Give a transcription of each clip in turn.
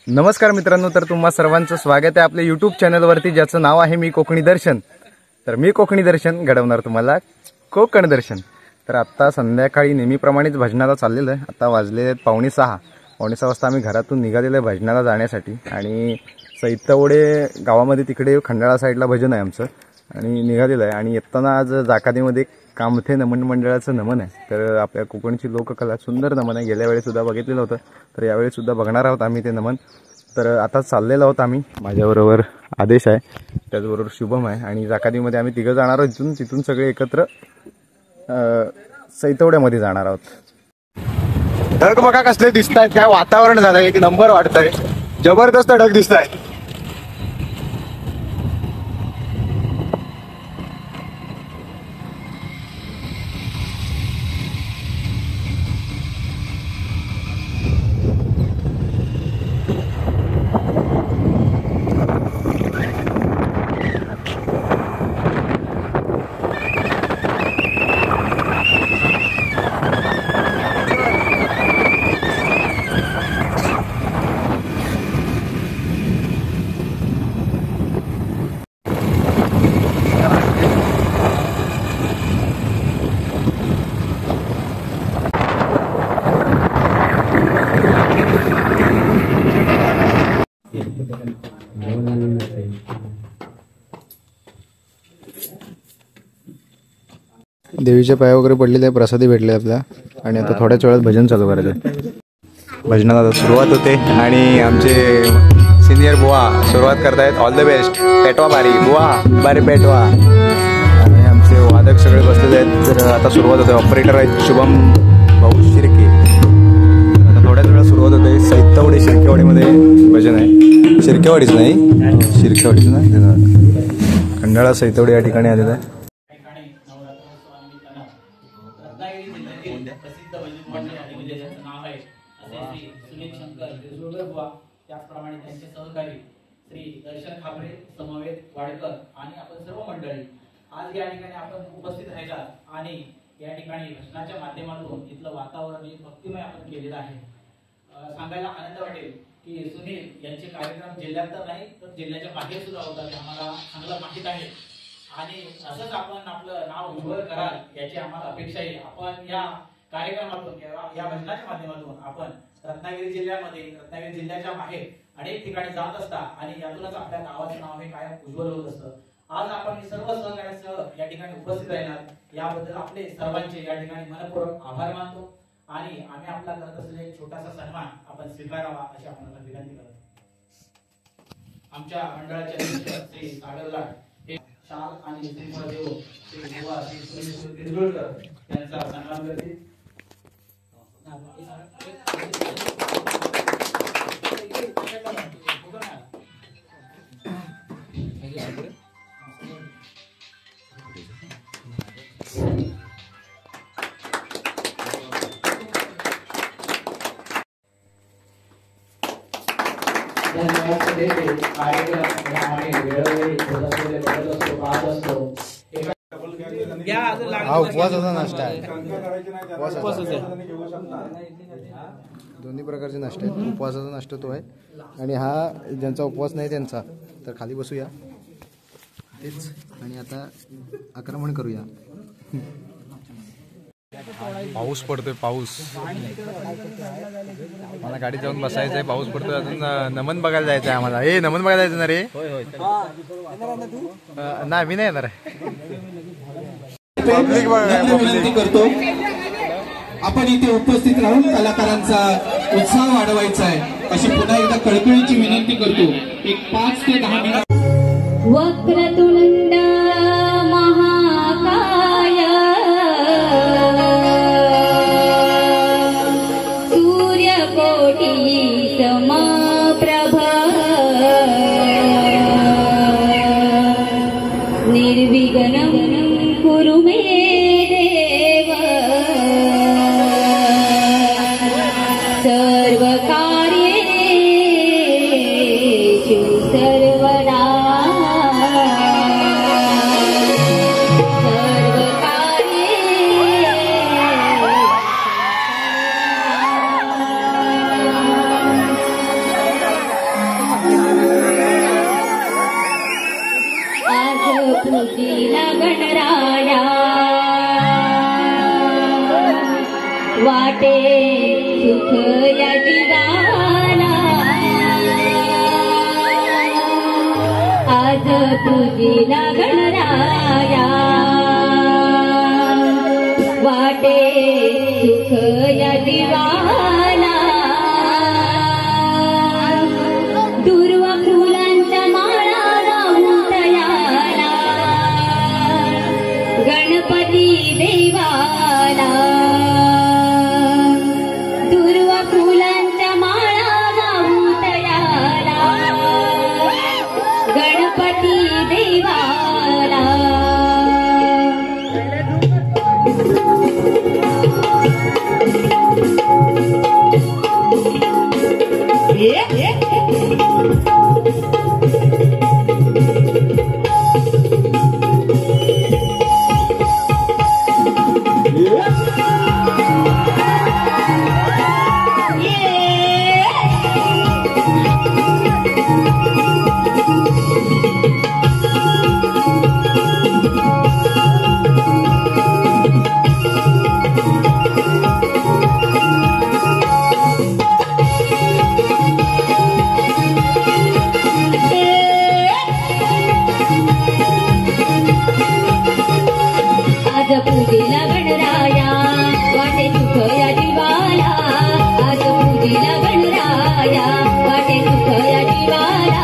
नमस्कार मित्रांनो, तर तुम्हा सर्वांचं स्वागत आहे आपल्या यूट्यूब चॅनलवरती, ज्याचं नाव आहे मी कोकणी दर्शन। तर मी कोकणी दर्शन घडवणार तुम्हाला कोकण दर्शन। तर आता संध्याकाळी नेहमीप्रमाणेच भजनाला चाललेलं आहे। आता वाजले 5:45 वाजता आम्ही घरातून निघालेलो आहे भजनाला जाण्यासाठी। आणि सैतवडे गावामध्ये तिकडे खंडाळा साईडला भजन आहे आमचं आणि निघालेलं आहे। आणि येताना आज जाकादीमध्ये कामथे नमन मंडळाचं नमन आहे। तर आपल्या कोकणची लोककला सुंदर नमन आहे, गेल्या वेळेस सुद्धा बघितलेलं होतं, तर यावेळी सुद्धा बघणार आहोत आम्ही ते नमन। तर आता चाललेलो आहोत आम्ही, माझ्याबरोबर आदेश आहे, त्याचबरोबर शुभम आहे आणि जाकादीमध्ये आम्ही तिघं जाणार आहोत। तिथून सगळे एकत्र सैतवड्यामध्ये जाणार आहोत। ढग बघा कसले दिसत आहेत, काय वातावरण झालं, एक नंबर वाटतंय, जबरदस्त ढग दिसत आहेत। देवीच्या पाया वगैरे पडलेले आहे, प्रसादी भेटले आपल्या आणि आता थोड्याच वेळात भजन चालू करायचं। भजनाला आता सुरुवात होते आणि आमचे सिनियर बुवा सुरुवात करतायत। ऑल द बेस्ट, पेटवा बारी बुवा, बारी पेटवा। आणि आमचे वादक सगळे बसलेले आहेत। तर आता सुरुवात होते, ऑपरेटर आहेत शुभम भाऊ शिर्के। आता थोड्याच वेळात सुरुवात होते। सैतवडे शिर्केवाडीमध्ये भजन आहे, शिर्केवाडीच नाही, शिर्केवाडीच नाही, खंडाळा सैतवडे या ठिकाणी आलेलं आहे। त्याचप्रमाणे त्यांचे सहकारी श्री दर्शन खाबरे, समवेत वाडकर आणि आपण सर्व मंडळी आज या ठिकाणी आपण उपस्थित राहिलात आणि या ठिकाणी भजनाच्या माध्यमातून इथलं वातावरण एक भक्तिमय आपण केलेलं आहे। सांगायला आनंद वाटेल की सुनील यांचे कार्यक्रम जिल्ह्यात तर नाही तर जिल्ह्याच्या बाहेर सुद्धा होतात, आम्हाला चांगलं माहित आहे। आणि असंच आपण आपलं नाव उज्ज्वल कराल याची आम्हाला अपेक्षा आहे। आपण या कार्यक्रमातून किंवा या भजनाच्या माध्यमातून आपण रत्नागिरी जिल्ह्यामध्ये, रत्नागिरी जिल्ह्याच्या बाहेर अनेक ठिकाणी जात असता आणि यातूनच आपल्या गावाचं नाव हे कायम उज्ज्वल होत असतं। आज आपण सर्व सहकार्यासह या ठिकाणी उपस्थित राहिलात याबद्दल आपले सर्वांचे या ठिकाणी मनपूर्वक आभार मानतो आणि आम्ही आपला करत असलेला एक छोटासा सन्मान आपण स्वीकारावा अशी आपण विनंती करतो। आमच्या मंडळाचे अध्यक्ष श्री सागरलाट हे शाल आणि श्रीफळ देव श्री बुवा श्री सुनील गिरगुळकर यांचा सन्मान करतील। उपवासाचा नाश्ता आहे, दोन्ही प्रकारचे नाश्ते आहेत। उपवासाचा नाश्ता तो आहे आणि हा ज्यांचा उपवास नाही त्यांचा, तर खाली बसूया तेच। आणि आता आक्रमण करूया। पाऊस पडतोय, पाऊस, मला गाडीत जाऊन बसायचंय, पाऊस पडतोय, अजून नमन बघायला जायचंय आम्हाला। हे नमन बघायला जायचं ना रे? नाही, मी नाही येणार आहे। विनंती करतो आपण इथे उपस्थित राहून कलाकारांचा उत्साह वाढवायचा आहे अशी पुन्हा एकदा कळकळीची विनंती करतो। एक 5 ते 10 मिनिट। वक्रतुंड महाकाय सूर्यकोटी समप्रभा वाटे सुख या जीवाला आज पूजिला गणराया वाटे सुख या जीवाला दुर्वा फुलांच्या माळा वाहून तयाला गणपती देवाला दुर्वा फुलांच्या माळा वाहून तयाला गणपती देवाला आज पूजेला गणराया वाटे सुख या जीवाला आज पूजेला गणराया वाटे सुख या जीवाला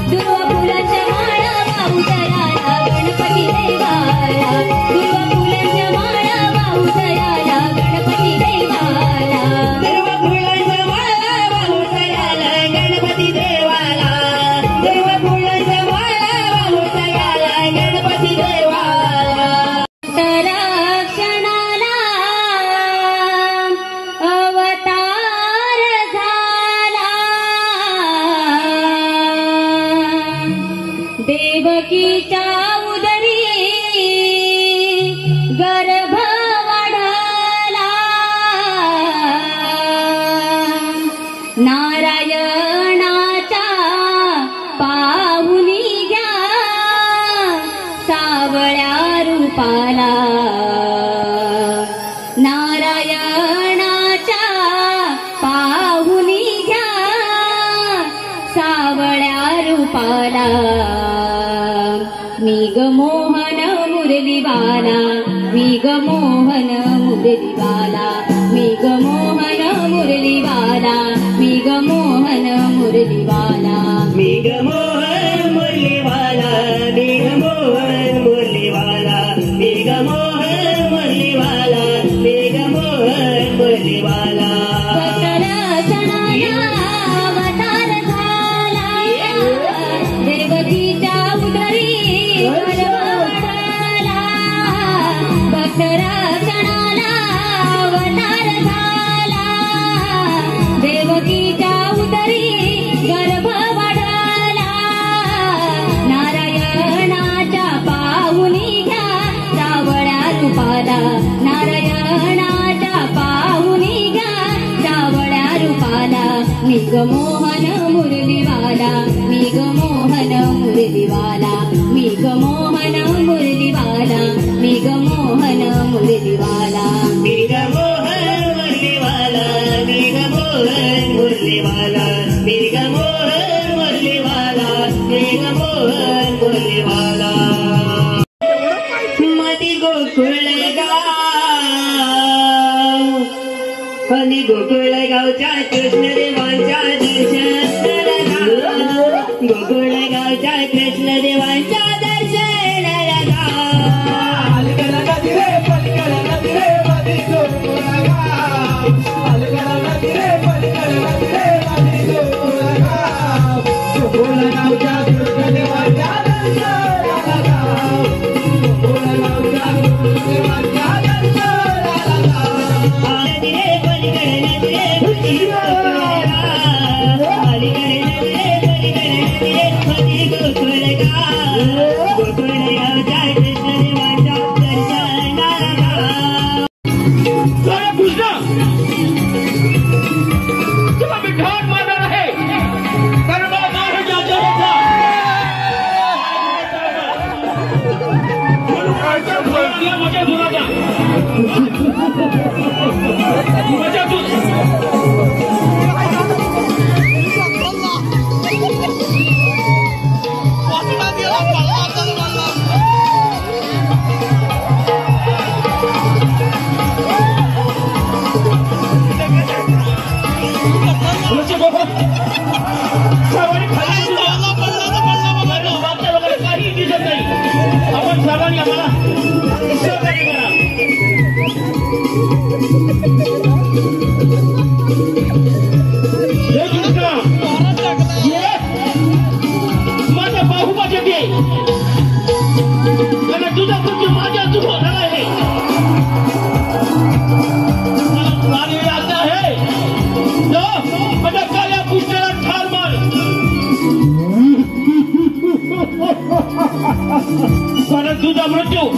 दुर्वा फुलांच्या माळा वाहू तयाला गणपती देवाला दुर्वा फुलांच्या माळा वाहू तयाला गणपती देवाला दुर्वा फुलांच्या माळा वाहू तयाला गणपती देवाला दुर्वा फुलांच्या माळा वाहू तयाला गणपती देवाला क्षणाला अवतार झाला देवकीच्या उदरी गर्भ वाढला नारायणाच्या पाहुनी घ्या सावळ्या रूपाला नारायणाच्या पाहुनी घ्या सावळ्या रूपाला मी ग मोहन मुरलीवाला मी ग मोहन मुरलीवाला मी ग मोहन मुरलीवाला मी ग मोहन मुरलीवाला मी ग मोहन मुरलीवाला मी ग मोहन मुरलीवाला मी ग मोहन मुरलीवाला मी ग मोहन मुरलीवाला अवतार झाला देवकीच्या उदरी गर्भ वाढला क्षणाला अवतार झाला देवकीच्या उदरी गर्भ वाढला नारायणाच्या पाहुनी घ्या सावळ्या रूपाला नारायणाच्या पाहुनी घ्या सावळ्या रूपाला मी ग मोहन मुरलीवाला मी ग मोहन मुरलीवाला मी ग मोहन मुरलीवाला मी ग मोहन मुरलीवाला मी ग मोहन मुरलीवाला मी ग मोहन मुरलीवाला मी ग मोहन मुरलीवाला मी ग मोहन मुरलीवाला मती गोकुळगावच्या कृष्णदेवांच्या दर्शनाला गोकुळगावच्या कृष्णदेवांच्या दर्शनाला गोकुळगाव तुझा मृत्यू माझ्या हातून होणार आहे आणि आता आहे माझ्या काळ्या पुष्टाला ठार मार कारण तुझा मृत्यू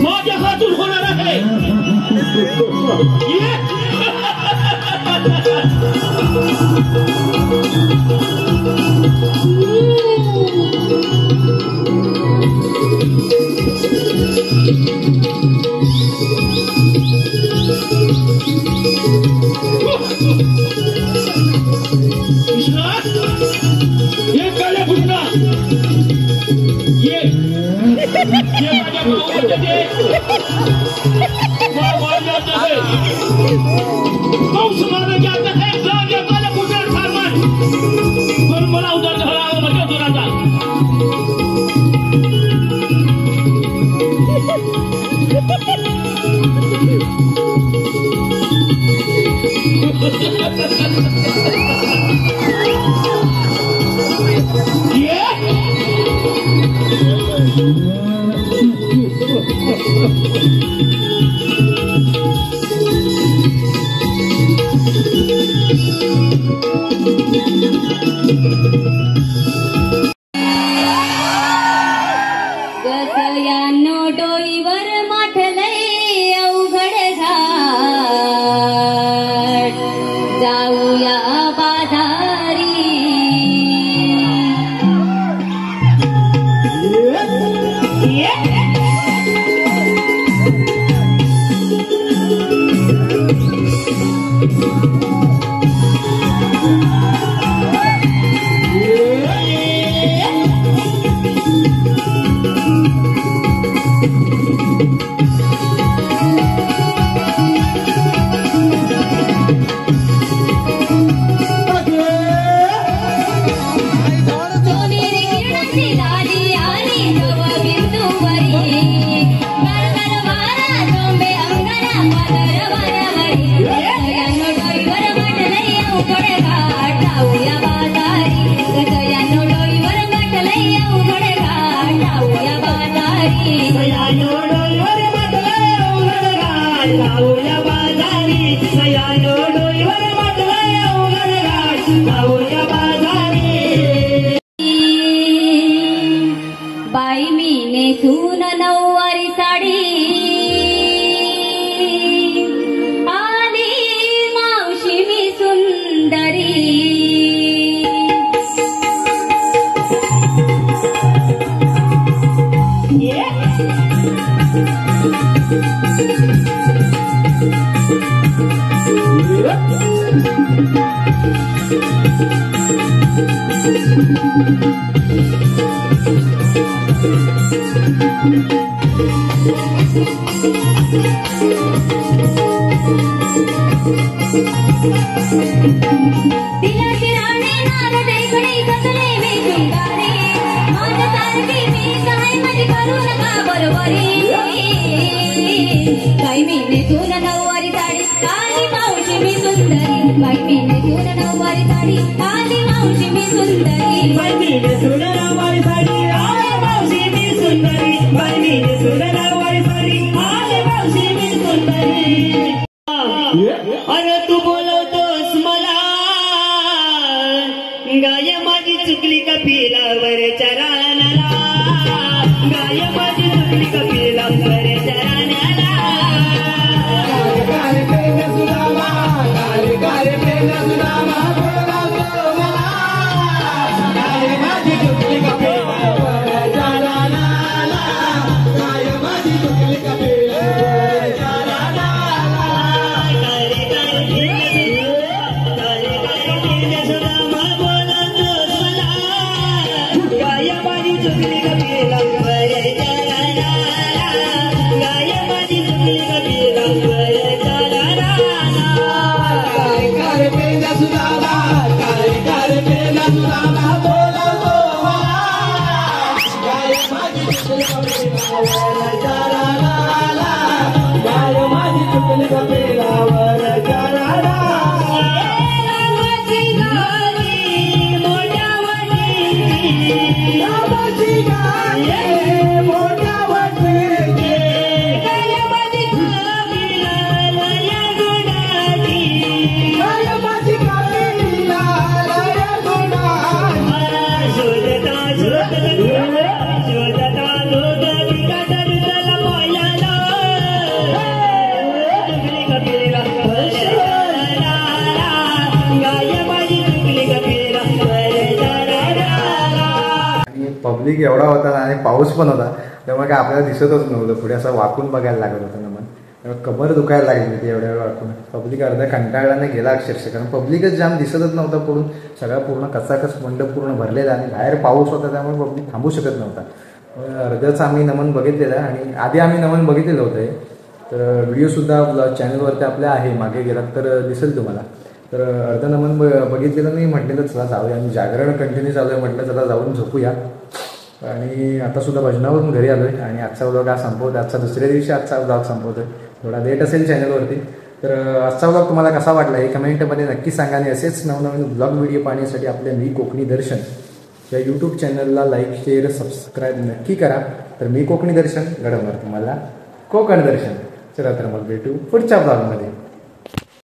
माझ्या हातून होणार आहे ये काळ्या पुष्टा ये माझ्या भावाचे कौश मारलं जात आहे जाऊन या काळ्या पुष्टाला ठार मार पण मला उदार धरावा माझ्या जोराचा गसयानो डोईवर माठलय अवघड घाट जाऊया बाजारी बाई मी नेसून नऊवारी साडी आली मावशी मी सुंदरी दिलाची राणी नाग देखणी कसले मी सुंदरी माझ्या सारखी मी काय माझी करू नका बरोबरी बाई मी नेसून नऊवारी साडी आली मावशी मी सुंदरी बाई मी नेसून नऊवारी साडी आली मावशी मी सुंदरी बाई मी नेसून नऊवारी साडी आली मावशी मी सुंदरी बाई मी नेसून नऊवारी साडी आली मावशी मी सुंदरी अरे तू बोलवतोस मला गाय माझी चुकली कपिलावर चरानाला गाय माझी चुकली कपिलावर चरानाला Namaste. पब्लिक एवढा होता ना आणि पाऊस पण होता, त्यामुळे काय आपल्याला दिसतच नव्हतं. पुढे असं वाकून बघायला लागत होतं नमन. त्यामुळे कमर दुखायला लागली होती एवढ्या वेळ वाकून. पब्लिक अर्धा कंटाळल्याने गेला अक्षरशः, कारण पब्लिकच जाम दिसतच नव्हता पुढून. सगळा पूर्ण कचाकच मंडप पूर्ण भरलेला आणि बाहेर पाऊस होता, त्यामुळे पब्लिक थांबू शकत नव्हता. अर्धच आम्ही नमन बघितलेलं आणि आधी आम्ही नमन बघितलेलं होतं. तर व्हिडिओसुद्धा चॅनलवरती आपल्या आहे, मागे गेलात तर दिसेल तुम्हाला. तर अर्ध नमन बघितलेलं नाही, म्हटलेलं चला जाऊया. आणि जागरण कंटिन्यू चालू आहे, म्हटलं चला जाऊन झोपूया. आणि आतासुद्धा भजनावरून घरी आलो आहे आणि आजचा व्लॉग हा संपवतो. आजचा दुसऱ्या दिवशी आजचा व्लॉग संपवतो आहे. थोडा लेट असेल चॅनलवरती. तर आजचा व्लॉग तुम्हाला कसा वाटला हे कमेंटमध्ये नक्की सांगा. आणि असेच नवनवीन व्लॉग व्हिडिओ पाहण्यासाठी आपल्या मी कोकणी दर्शन या यूट्यूब चॅनलला लाईक शेअर सबस्क्राईब नक्की करा. तर मी कोकणी दर्शन घडवणार तुम्हाला कोकण दर्शन. चला तर मग भेटू पुढच्या ब्लॉगमध्ये.